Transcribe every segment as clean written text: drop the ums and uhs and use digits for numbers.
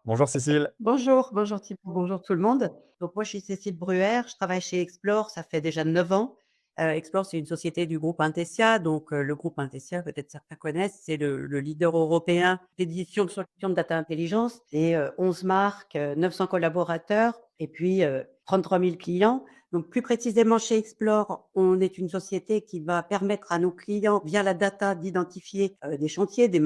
Bonjour Cécile. Bonjour, bonjour Thibault, bonjour tout le monde. Donc moi, je suis Cécile Bruer, je travaille chez Explore, ça fait déjà 9 ans. Explore, c'est une société du groupe Intessia. Donc le groupe Intessia, peut-être certains connaissent, c'est le leader européen d'édition de solutions de data intelligence. C'est 11 marques, 900 collaborateurs et puis 33 000 clients. Donc plus précisément chez Explore, on est une société qui va permettre à nos clients, via la data, d'identifier des chantiers, des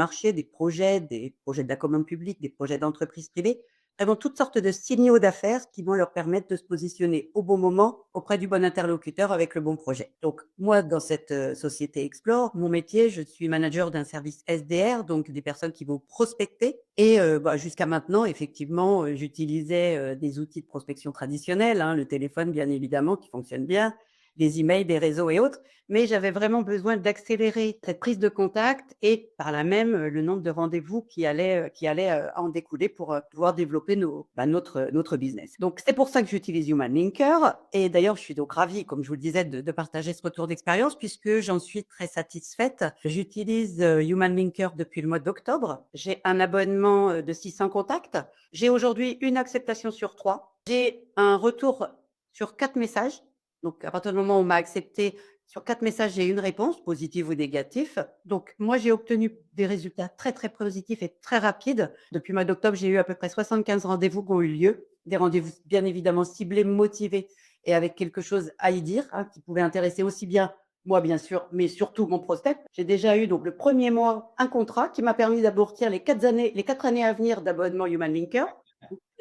projets de la commande publique, des projets d'entreprises privées. Vraiment toutes sortes de signaux d'affaires qui vont leur permettre de se positionner au bon moment, auprès du bon interlocuteur avec le bon projet. Donc moi, dans cette, société Explore, mon métier, je suis manager d'un service SDR, donc des personnes qui vont prospecter et jusqu'à maintenant, effectivement, j'utilisais, des outils de prospection traditionnels, hein, le téléphone bien évidemment qui fonctionne bien, les emails, des réseaux et autres. Mais j'avais vraiment besoin d'accélérer cette prise de contact et par là même, le nombre de rendez-vous qui allait en découler pour, pouvoir développer notre business. Donc c'est pour ça que j'utilise Human Linker et d'ailleurs je suis donc ravie, comme je vous le disais, de partager ce retour d'expérience puisque j'en suis très satisfaite. J'utilise, Human Linker depuis le mois d'octobre. J'ai un abonnement, de 600 contacts. J'ai aujourd'hui une acceptation sur 3. J'ai un retour sur 4 messages. Donc à partir du moment où on m'a accepté, sur 4 messages, j'ai une réponse, positive ou négatif. Donc moi, j'ai obtenu des résultats très, très positifs et très rapides. Depuis le mois d'octobre, j'ai eu à peu près 75 rendez-vous qui ont eu lieu. Des rendez-vous bien évidemment ciblés, motivés et avec quelque chose à y dire, hein, qui pouvait intéresser aussi bien moi, bien sûr, mais surtout mon prospect. J'ai déjà eu donc le premier mois un contrat qui m'a permis d'amortir les 4 années à venir d'abonnement Human Linker.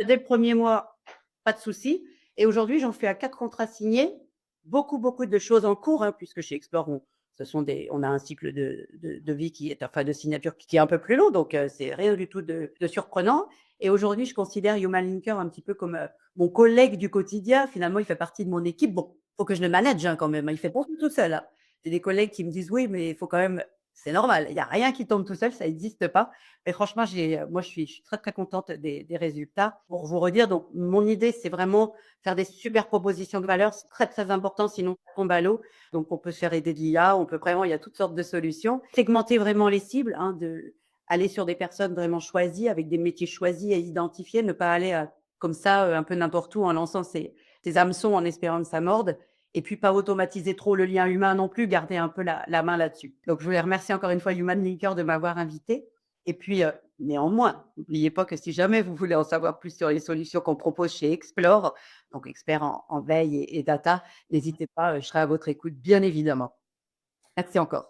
Dès le premier mois, pas de souci et aujourd'hui, j'en suis à 4 contrats signés. Beaucoup, beaucoup de choses en cours, hein, puisque chez Explore, on a un cycle de vie qui est enfin de signature qui est un peu plus long, donc c'est rien du tout de surprenant et aujourd'hui, je considère Human Linker un petit peu comme, mon collègue du quotidien. Finalement, il fait partie de mon équipe. Bon, faut que je le manage, hein, quand même, hein, il fait pas tout tout seul, hein. J'ai des collègues qui me disent: «Oui, mais il faut quand même» c'est normal, il y a rien qui tombe tout seul, ça existe pas. Et franchement, moi, je suis très, très contente des résultats. Pour vous redire, donc mon idée, c'est vraiment faire des super propositions de valeur. C'est très, très important, sinon ça tombe à l'eau. Donc on peut se faire aider de l'IA, on peut vraiment il y a toutes sortes de solutions. Segmenter vraiment les cibles, hein, aller sur des personnes vraiment choisies, avec des métiers choisis et identifiés, ne pas aller, comme ça, un peu n'importe où en lançant ses hameçons en espérant que ça morde et puis pas automatiser trop le lien humain non plus, garder un peu la main là-dessus. Donc je voulais remercier encore une fois Human Linker de m'avoir invitée et puis, néanmoins, n'oubliez pas que si jamais vous voulez en savoir plus sur les solutions qu'on propose chez Explore, donc expert en veille et data, n'hésitez pas, je serai à votre écoute bien évidemment. Merci encore.